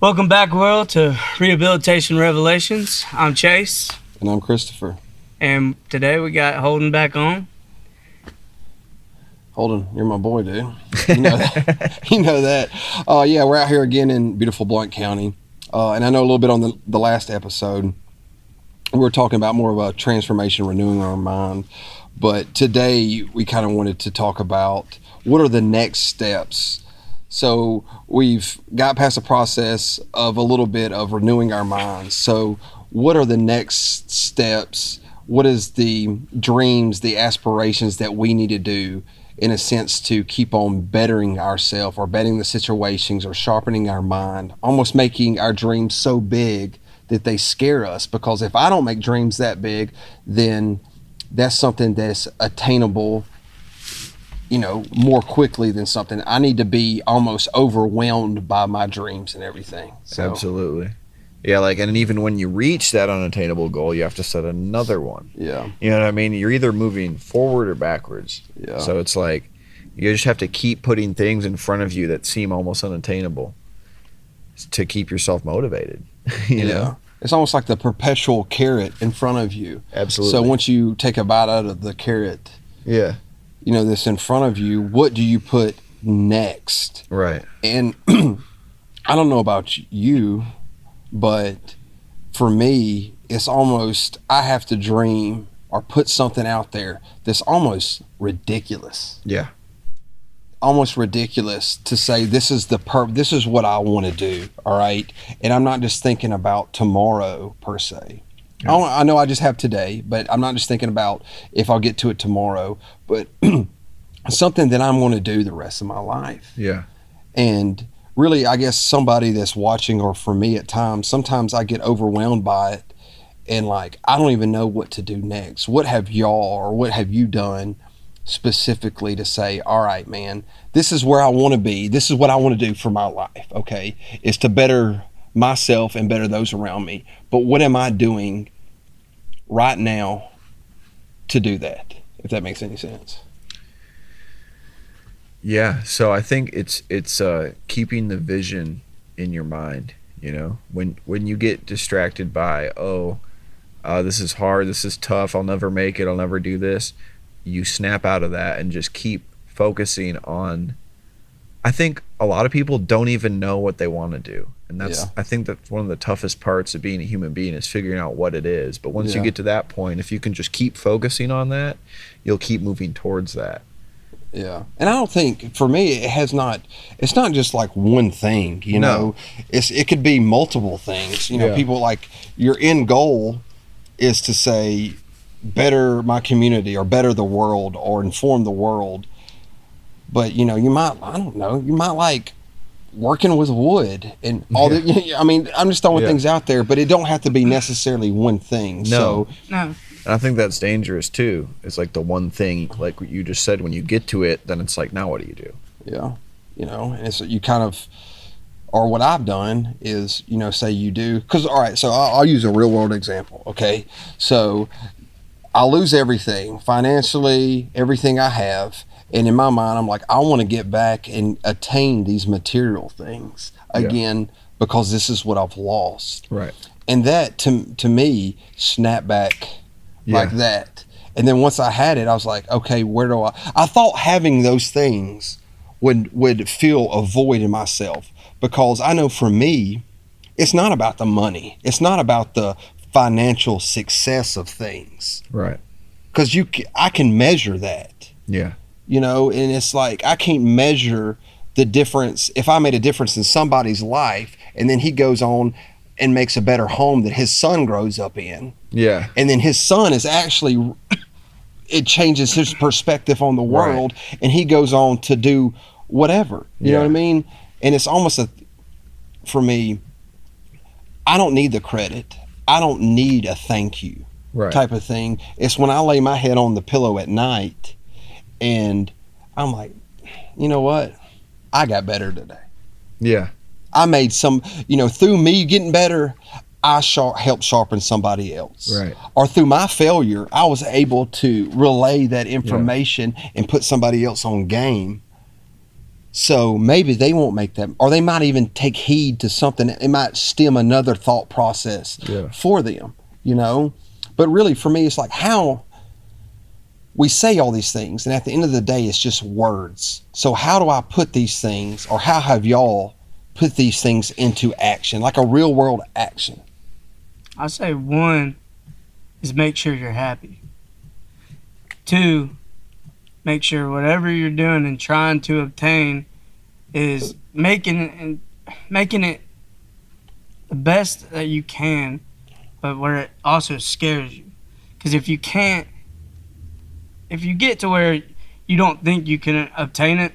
Welcome back, world, to Rehabilitation Revelations. I'm Chase. And I'm Christopher. And today we got Holden back on. Holden, you're my boy, dude. You know that. You know that. Yeah, we're out here again in beautiful Blount County. And I know a little bit on the last episode, we were talking about more of a transformation, renewing our mind. But today we kind of wanted to talk about what are the next steps. So we've got past the process of a little bit of renewing our minds. So what are the next steps? What is the dreams, the aspirations that we need to do in a sense to keep on bettering ourselves or bettering the situations or sharpening our mind, almost making our dreams so big that they scare us? Because if I don't make dreams that big, then that's something that's attainable, you know, more quickly than something. I need to be almost overwhelmed by my dreams and everything. So. Absolutely. Yeah, and even when you reach that unattainable goal, you have to set another one. Yeah. You know what I mean? You're either moving forward or backwards. Yeah. So it's like you just have to keep putting things in front of you that seem almost unattainable to keep yourself motivated. You know? It's almost like the perpetual carrot in front of you. Absolutely. So once you take a bite out of the carrot, yeah, you know, that's in front of you, what do you put next? Right. And I don't know about you, but for me, it's almost, I have to dream or put something out there that's almost ridiculous. Yeah. Almost ridiculous to say this is this is what I want to do. All right. And I'm not just thinking about tomorrow per se. Yeah. I know I just have today, but I'm not just thinking about if I'll get to it tomorrow, but something that I'm going to do the rest of my life. Yeah. And really, I guess somebody that's watching, or for me at times, sometimes I get overwhelmed by it and I don't even know what to do next. What have y'all or what have you done specifically to say, all right, man, this is where I want to be. This is what I want to do for my life. Okay. Is to better myself and better those around me. But what am I doing right now to do that? If that makes any sense. Yeah. So I think it's keeping the vision in your mind, you know, when you get distracted by, this is hard, this is tough, I'll never make it, I'll never do this. You snap out of that and just keep focusing on, I think a lot of people don't even know what they want to do. And I think that's one of the toughest parts of being a human being is figuring out what it is. But once you get to that point, if you can just keep focusing on that, you'll keep moving towards that. Yeah. And I don't think, for me, it's not just one thing, you know, it could be multiple things. You know, people your end goal is to say, better my community or better the world or inform the world. But, you know, you might like working with wood and all that. I mean, I'm just throwing things out there, but it don't have to be necessarily one thing. No. No. And I think that's dangerous too. It's like the one thing, like what you just said, when you get to it, then it's like, now what do you do? Yeah. You know, and it's, you kind of, or what I've done is, you know, say you do, because, all right, so I'll use a real world example. Okay. So I'll lose everything financially, everything I have. And in my mind, I'm like, I want to get back and attain these material things again, because this is what I've lost. Right. And that to me, snap back like that. And then once I had it, I was like, okay, where do I thought having those things would fill a void in myself, because I know for me, it's not about the money. It's not about the financial success of things. Right. Because I can measure that. Yeah. You know, and it's like, I can't measure the difference. If I made a difference in somebody's life and then he goes on and makes a better home that his son grows up in. Yeah. And then his son is actually, it changes his perspective on the world, and he goes on to do whatever, you know what I mean? And it's almost for me, I don't need the credit. I don't need a thank you type of thing. It's when I lay my head on the pillow at night and I'm like, you know what? I got better today. Yeah. I made some, you know, through me getting better, I helped sharpen somebody else. Right. Or through my failure, I was able to relay that information and put somebody else on game. So maybe they won't make that, or they might even take heed to something. It might stem another thought process for them, you know? But really, for me, it's like how we say all these things, and at the end of the day, it's just words. So how do I put these things, or how have y'all put these things into action, like a real world action? I say one is make sure you're happy. Two, make sure whatever you're doing and trying to obtain is making it the best that you can, but where it also scares you. Because if you get to where you don't think you can obtain it,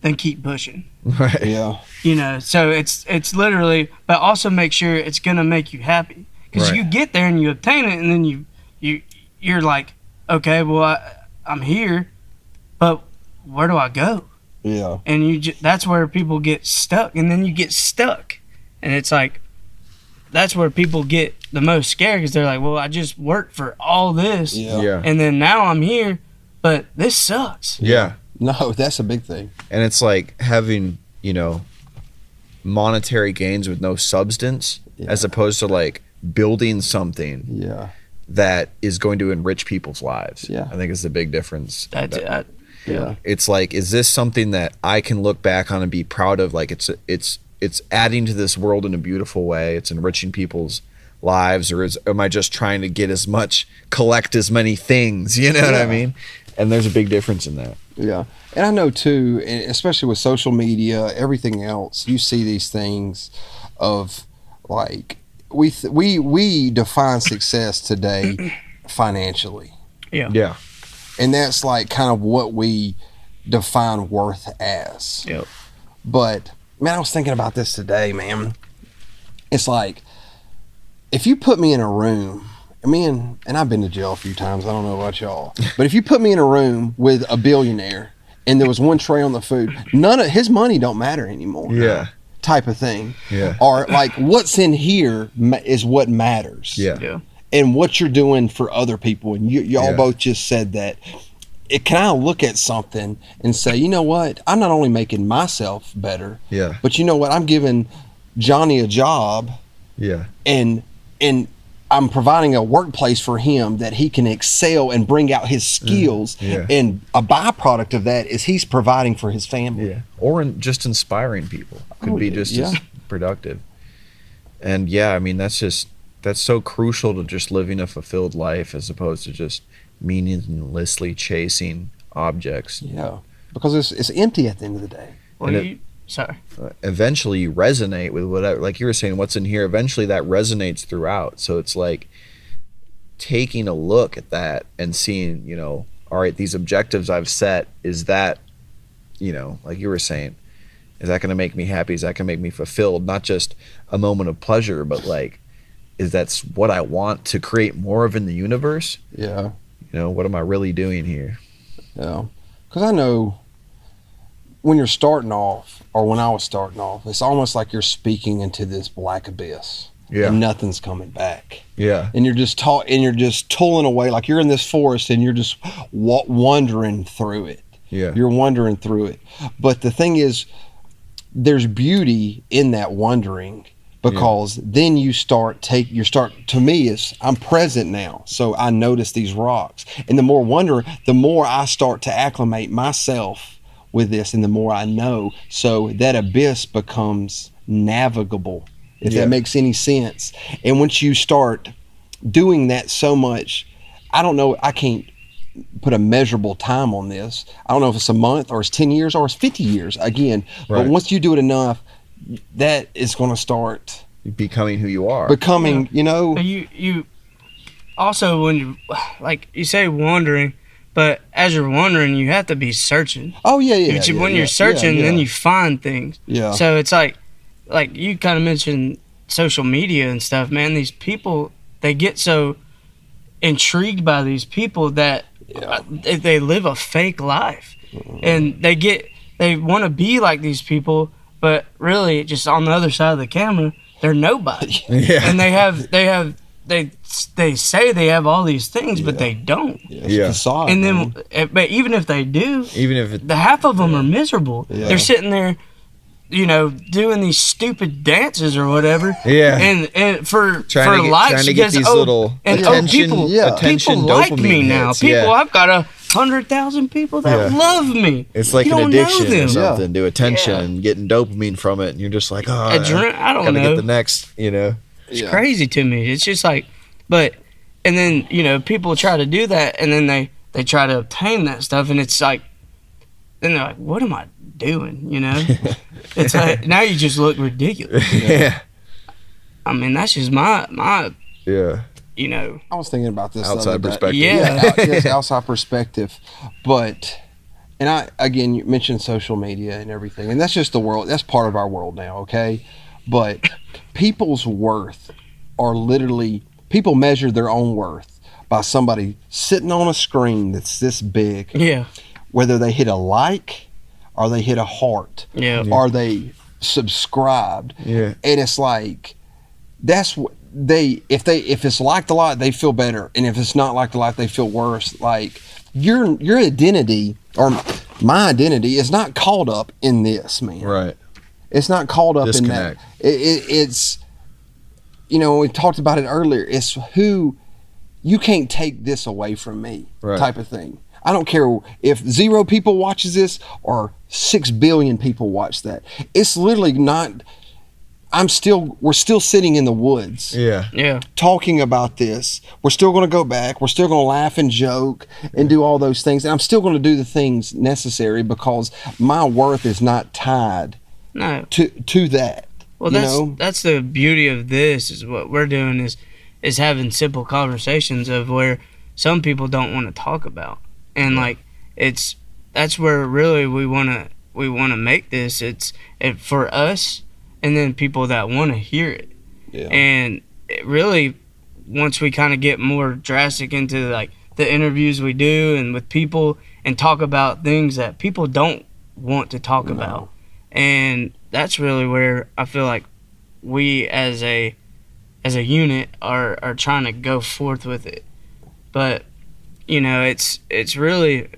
then keep pushing. Right. Yeah. You know, so it's literally, but also make sure it's gonna make you happy. Because Right. you get there and you obtain it, and then you're like, okay, well I'm here, but where do I go? Yeah. And that's where people get stuck, and then you get stuck, and it's like that's where people get the most scared because they're like, well, I just worked for all this, Yeah. and then now I'm here, but this sucks. Yeah. No, that's a big thing. And it's like having, you know, monetary gains with no substance, as opposed to like building something Yeah. that is going to enrich people's lives. Yeah. I think is the big difference. Yeah. It's like, is this something that I can look back on and be proud of? Like it's adding to this world in a beautiful way. It's enriching people's lives, or am I just trying to collect as many things? You know what I mean? And there's a big difference in that. Yeah. And I know too, and especially with social media, everything else, you see these things of like, we define success today financially. Yeah. And that's like kind of what we define worth as. Yep. But man, I was thinking about this today, man. It's like, if you put me in a room, and I've been to jail a few times, I don't know about y'all, but if you put me in a room with a billionaire and there was one tray on the food, none of his money don't matter anymore. Yeah. Type of thing. Yeah. Or like, what's in here is what matters. Yeah. And what you're doing for other people. And y'all both just said that. Can I look at something and say, you know what? I'm not only making myself better, but you know what? I'm giving Johnny a job. Yeah. And I'm providing a workplace for him that he can excel and bring out his skills. And a byproduct of that is he's providing for his family. Yeah. Or just inspiring people could be just as productive. And I mean, that's so crucial to just living a fulfilled life as opposed to just meaninglessly chasing objects. Yeah. Because it's empty at the end of the day. Well, sorry. Eventually you resonate with whatever, like you were saying, what's in here, eventually that resonates throughout. So it's like taking a look at that and seeing, you know, all right, these objectives I've set, is that, you know, like you were saying, is that going to make me happy? Is that going to make me fulfilled? Not just a moment of pleasure, but like, is that's what I want to create more of in the universe? Yeah. You know, what am I really doing here? Yeah. Because I know when you're starting off, or when I was starting off, it's almost like you're speaking into this black abyss. Yeah. And nothing's coming back. Yeah. And you're just tooling away, like you're in this forest and you're just wandering through it. Yeah. You're wandering through it. But the thing is, there's beauty in that wandering, because then to me, is I'm present now. So I notice these rocks. And the more wonder, the more I start to acclimate myself with this, and the more I know. So that abyss becomes navigable, if that makes any sense. And once you start doing that so much, I don't know, I can't put a measurable time on this. I don't know if it's a month or it's 10 years or it's 50 years again. But once you do it enough, that is going to start becoming who you are. Becoming, you know. You also, when you, like you say, wandering, but as you're wandering, you have to be searching. Oh yeah. When you're searching, then you find things. Yeah. So it's like you kind of mentioned social media and stuff, man. These people, they get so intrigued by these people that they live a fake life, and they want to be like these people, but really, just on the other side of the camera, they're nobody. And they have they say they have all these things, but they don't. Yeah. Yeah. Facade, And man. then, but even if they do, Even if it, the half of them are miserable. Yeah. They're sitting there, doing these stupid dances or whatever. Yeah. And for trying likes to get because these little attention, people attention people like dopamine me now. hits. People, Yeah. I've got 100,000 people that Yeah. love me. It's like You an don't know addiction or them. something to attention, getting dopamine from it, and you're just like, oh, I don't gotta know. get the next, It's crazy to me. It's just like, and then people try to do that, and then they try to obtain that stuff, and it's like, then they're like, what am I doing? It's like now you just look ridiculous. Yeah. I mean, that's just my Yeah. I was thinking about this the Outside other day. perspective. Yeah. Yes, outside perspective. But, again, you mentioned social media and everything, and that's just the world. That's part of our world now, okay? But people's worth are literally, people measure their own worth by somebody sitting on a screen that's this big, Yeah. whether they hit a like or they hit a heart. Yeah. Are they subscribed? Yeah. And it's like, that's what if it's liked a lot, they feel better, and if it's not liked a lot, they feel worse. Like your identity or my identity is not caught up in this, man. Right. It's not caught up in that. Disconnect. It's we talked about it earlier. It's who you can't take this away from me, Right. type of thing. I don't care if 0 people watches this or 6 billion people watch that. It's literally not. We're still sitting in the woods Yeah. Yeah. talking about this. We're still going to go back. We're still going to laugh and joke and do all those things. And I'm still going to do the things necessary because my worth is not tied No. to that. Well, that's the beauty of this is what we're doing is having simple conversations of where some people don't want to talk about, and like that's where really we want to make this. It's for us, and then people that want to hear it. Yeah. And it really, once we kind of get more drastic into like the interviews we do and with people and talk about things that people don't want to talk about, and that's really where I feel like we as a unit are trying to go forth with it. But it's really,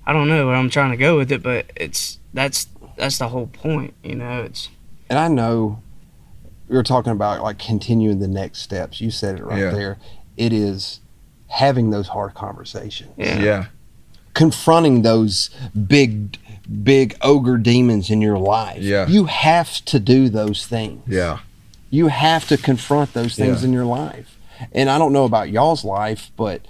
I don't know where I'm trying to go with it, but that's the whole point. It's And I know we were talking about like continuing the next steps. You said it right Yeah. there. It is having those hard conversations. Yeah. Confronting those big ogre demons in your life. Yeah. You have to do those things. Yeah. You have to confront those things Yeah. in your life. And I don't know about y'all's life, but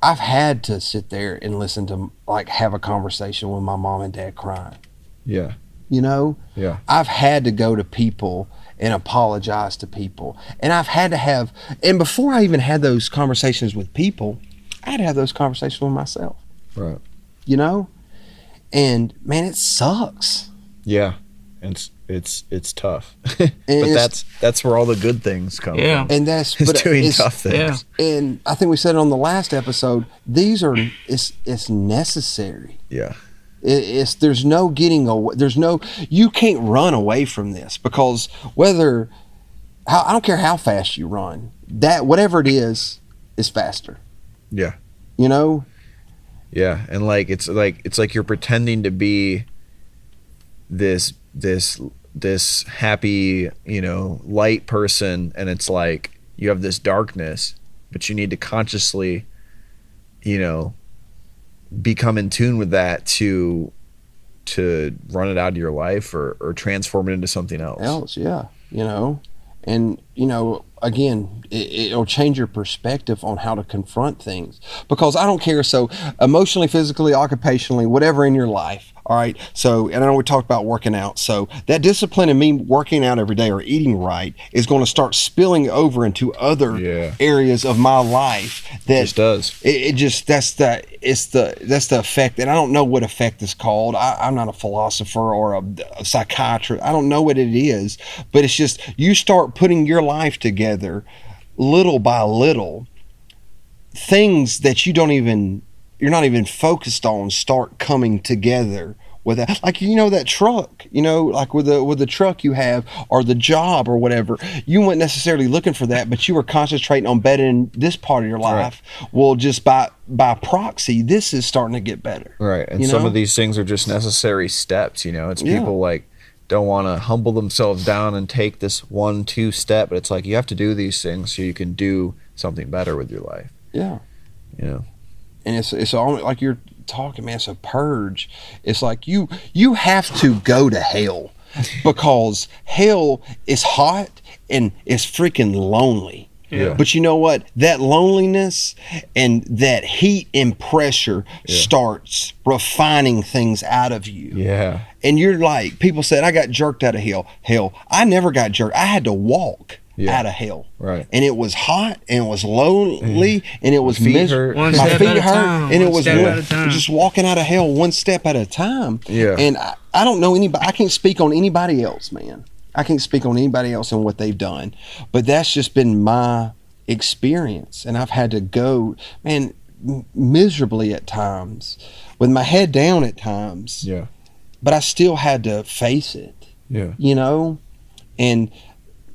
I've had to sit there and listen to, like, have a conversation with my mom and dad crying. Yeah. Yeah. I've had to go to people and apologize to people. And I've had to have, and before I even had those conversations with people, I had to have those conversations with myself. Right. And man, it sucks. Yeah. And it's tough. But it's- that's where all the good things come Yeah. from. And that's It's but doing it's- tough things. And I think we said it on the last episode. These are it's necessary. Yeah. There's no getting away. You can't run away from this because I don't care how fast you run, that whatever it is faster. Yeah. Yeah. And it's like you're pretending to be this happy, light person, and it's like you have this darkness, but you need to consciously, become in tune with that to run it out of your life or transform it into something else. Yeah. And again, it'll change your perspective on how to confront things, because I don't care. So emotionally, physically, occupationally, whatever in your life. All right. So, and I know we talked about working out. So that discipline in me working out every day or eating right is going to start spilling over into other areas of my life. That Just does. It just, that's the effect. And I don't know what effect is called. I'm not a philosopher or a psychiatrist. I don't know what it is, but it's just, you start putting your life together little by little, things that you're not even focused on start coming together with that. Like, that truck, like with the truck you have, or the job or whatever, you weren't necessarily looking for that, but you were concentrating on bettering this part of your life. Well, just by proxy, this is starting to get better. Right. And some of these things are just necessary steps, It's people like don't want to humble themselves down and take this 1-2 step, but it's like you have to do these things so you can do something better with your life. Yeah. And it's all like you're talking, man. It's a purge. It's like you have to go to hell because hell is hot and it's freaking lonely. Yeah. But you know what? That loneliness and that heat and pressure starts refining things out of you. Yeah. And you're like, people said, I got jerked out of hell. Hell, I never got jerked. I had to walk out of hell. Right. And it was hot and it was lonely and it was miserable. One My step feet at a hurt time. and it One was step at a time. just walking out of hell one step at a time. Yeah. And I don't know anybody. I can't speak on anybody else, man. I can't speak on anybody else and what they've done. But that's just been my experience. And I've had to go, man, miserably at times, with my head down at times. Yeah. But I still had to face it. Yeah. And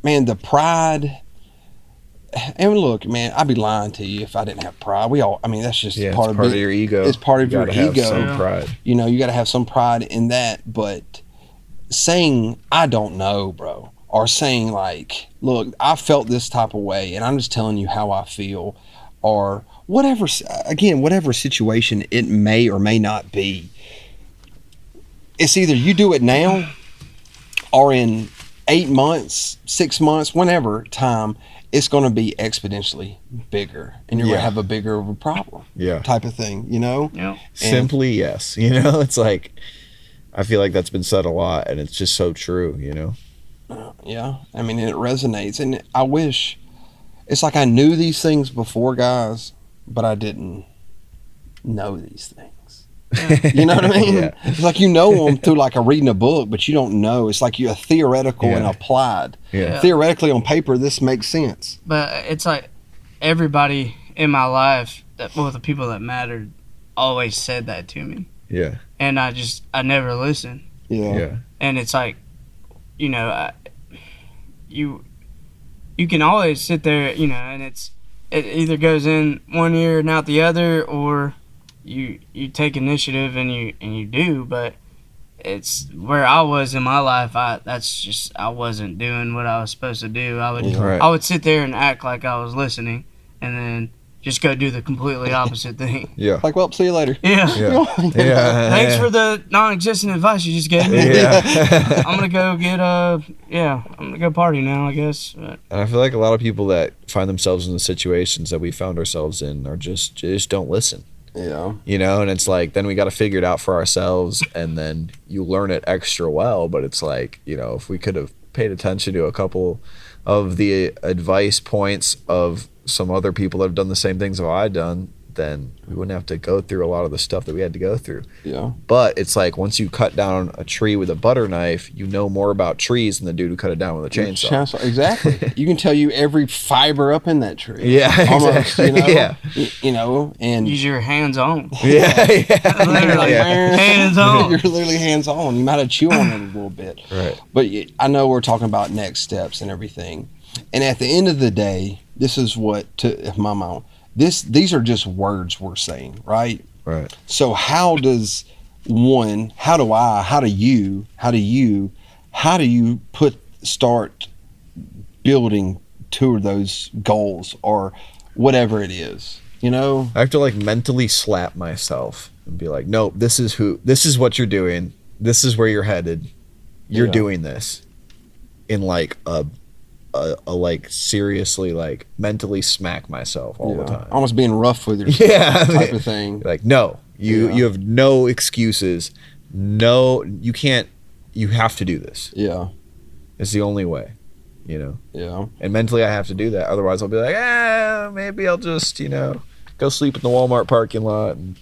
man, the pride. And look, man, I'd be lying to you if I didn't have pride. That's just part of your ego. It's part of You your gotta have ego. some pride. You got to have some pride in that. But saying, I don't know, bro, or saying like, look, I felt this type of way and I'm just telling you how I feel, or whatever situation it may or may not be. It's either you do it now or in 8 months, 6 months, whenever time, it's going to be exponentially bigger and you're going to have a bigger problem. Yeah. Type of thing, Yeah. Simply yes. It's like, I feel like that's been said a lot and it's just so true, Yeah. I mean, it resonates. And I wish, it's like I knew these things before, guys, but I didn't know these things. You know what I mean? Yeah. It's like you know them through like reading a book, but you don't know. It's like you're theoretical and applied. Yeah. Theoretically on paper, this makes sense. But it's like everybody in my life, the people that mattered, always said that to me. Yeah. And I never listened. Yeah. Yeah. And it's like, you can always sit there, and it either goes in one ear and out the other, or you take initiative and you do. But it's where I was in my life. I wasn't doing what I was supposed to do. I would sit there and act like I was listening, and then just go do the completely opposite thing. Yeah. Like, well, see you later. Yeah. Yeah. Yeah. Thanks for the non-existent advice you just gave me. Yeah. I'm gonna go get I'm gonna go party now, I guess. But And I feel like a lot of people that find themselves in the situations that we found ourselves in are just don't listen. Yeah. And it's like, then we got to figure it out for ourselves, and then you learn it extra well. But it's like, if we could have paid attention to a couple of the advice points of some other people that have done the same things that I've done, then we wouldn't have to go through a lot of the stuff that we had to go through. Yeah. But it's like, once you cut down a tree with a butter knife, you know more about trees than the dude who cut it down with a chainsaw. Exactly. You can tell you every fiber up in that tree. Yeah, Almost, exactly. Yeah. And use your hands on. Yeah, yeah. Literally, hands on. You're literally hands on. You might have to chew on it a little bit. Right. But I know we're talking about next steps and everything. And at the end of the day, this is what, if my mind, these are just words we're saying, right? Right. So how do you start building to those goals or whatever it is, I have to like mentally slap myself and be like, nope, this is what you're doing. This is where you're headed. You're doing this in like a like seriously like mentally smack myself all the time. Almost being rough with yourself type of thing. Like, no, you have no excuses. No, you can't. You have to do this. Yeah. It's the only way, Yeah. And mentally I have to do that. Otherwise I'll be like, maybe I'll just, go sleep in the Walmart parking lot and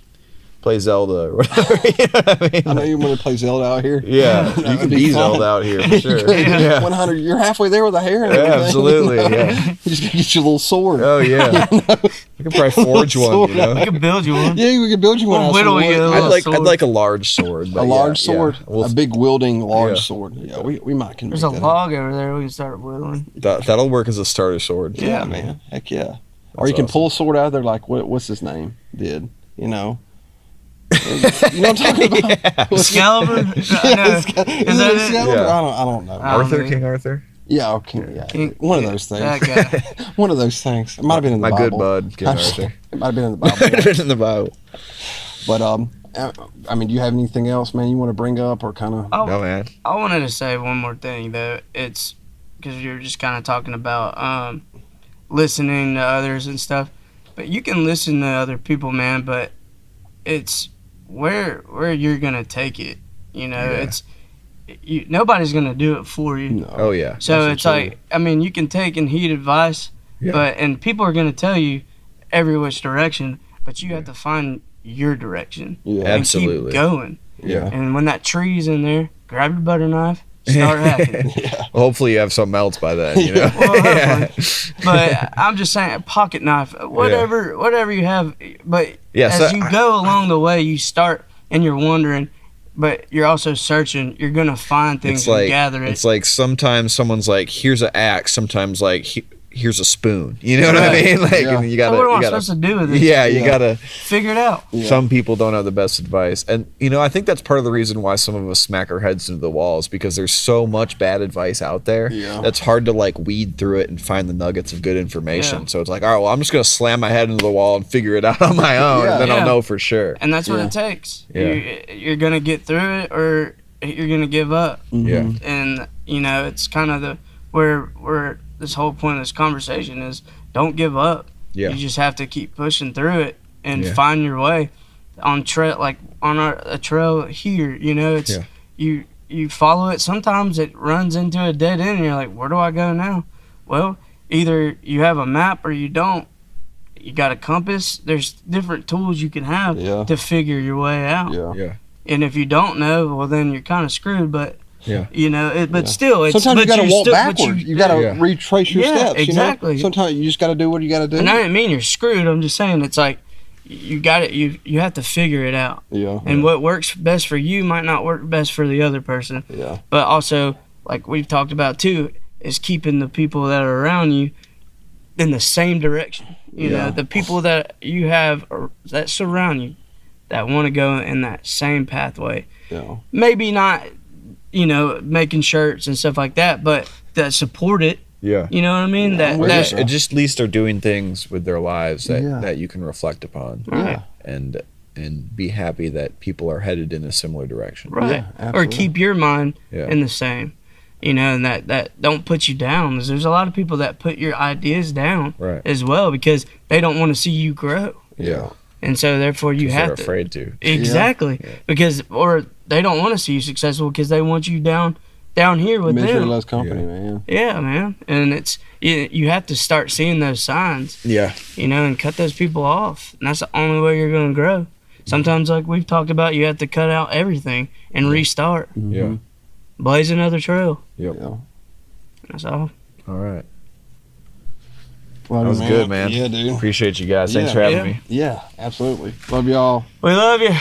play Zelda or whatever. You know what I mean? I know you want to play Zelda out here. Yeah, That you would can be be fun. Zelda out here for sure. Yeah. 100. You're halfway there with the hair and Yeah, everything. absolutely, You know? yeah. You just gotta get your little sword. Oh yeah, I could probably forge one. You know, I can build you one. Yeah, we could build you one. We'll out of whittle some you wood. a I'd little like sword. a large sword. but A yeah, large yeah. sword, We'll- a big wielding large Yeah. sword. Yeah, we might can. There's make a that log over there. We can start whittling. that'll work as a starter sword. Yeah, man. Heck yeah. Or That's you can awesome. pull a sword out of there like what's his name did. You know. You know what I'm talking about? Excalibur? Yeah, Is that that it? Excalibur? Yeah. I don't know. I- King Arthur. Yeah, okay, yeah. One of those things. That guy. One of those things. It might have been in the My Bible. good bud, King Arthur. It might have been in the Might have Bible. been in the Bible. But I mean, do you have anything else, man? You want to bring up or kind of? Oh, No man. I wanted to say one more thing though. It's because you're just kind of talking about listening to others and stuff. But you can listen to other people, man. But it's where you're gonna take it. You know, Yeah. it's nobody's gonna do it for you. No. Oh yeah. So That's it's true. like, I mean, you can take and heed advice, Yeah. and people are gonna tell you every which direction, but you have to find your direction Yeah. and Absolutely. keep going. Yeah. And when that tree's in there, grab your butter knife, start hacking. Well, hopefully you have something else by then. You know. Well, yeah. But I'm just saying, a pocket knife, whatever you have. But Yeah, as so you go along the way, you start and you're wondering, but you're also searching. You're gonna find things It's and like gather it. it's like sometimes someone's like, "Here's an axe." Sometimes like, "Here's a spoon." You know what I Right. mean? Like, Yeah. and you So gotta. what am you I gotta supposed to do with it? yeah, you Yeah. gotta. Figure it out. Yeah. Some people don't have the best advice, and I think that's part of the reason why some of us smack our heads into the walls, because there's so much bad advice out there. Yeah. That's hard to like weed through it and find the nuggets of good information. Yeah. So it's like, all right, well, I'm just gonna slam my head into the wall and figure it out on my own, Yeah. and then Yeah. I'll know for sure. And that's what Yeah. it takes. Yeah. You're gonna get through it, or you're gonna give up. Mhm. Yeah. And it's kind of the where this whole point of this conversation is: don't give up. Yeah. You just have to keep pushing through it and Yeah. find your way on trail, like on a trail here. It's Yeah. you follow it. Sometimes it runs into a dead end, and you're like, where do I go now? Well, either you have a map or you don't. You got a compass. There's different tools you can have Yeah. to figure your way out. Yeah. Yeah. And if you don't know, well, then you're kind of screwed. But Yeah. but Yeah. still, it's Sometimes you but got to you're walk still- but backwards. You got to Yeah. retrace your Yeah, steps. exactly. You know? Sometimes you just got to do what you got to do. And I didn't mean you're screwed. I'm just saying it's like you got it. You have to figure it out. Yeah. And what works best for you might not work best for the other person. Yeah. But also, like we've talked about too, is keeping the people that are around you in the same direction. You Yeah. know, the people that you have that surround you that want to go in that same pathway. Yeah. Maybe not, making shirts and stuff like that, but that support it. Yeah. You know what I mean? Yeah, that I'm with that you. It just at least are doing things with their lives that, Yeah. that you can reflect upon Right. and be happy that people are headed in a similar direction. right. Yeah, Or absolutely. keep your mind Yeah. in the same. And that don't put you down. 'Cause there's a lot of people that put your ideas down Right. as well because they don't want to see you grow. Yeah. And so therefore you 'Cause have they're to afraid to. exactly Yeah. because or they don't want to see you successful because they want you down here with Misery them. loves company, Yeah. man. Yeah, man. And it's you have to start seeing those signs, Yeah. and cut those people off. And that's the only way you're going to grow. Sometimes, like we've talked about, you have to cut out everything and restart, Yeah. blaze another trail. Yep. Yeah. That's all. All right. Well, That was good, man. Yeah, dude. Appreciate you guys. Thanks Yeah. for having Yeah. me. Yeah, absolutely. Love y'all. We love you.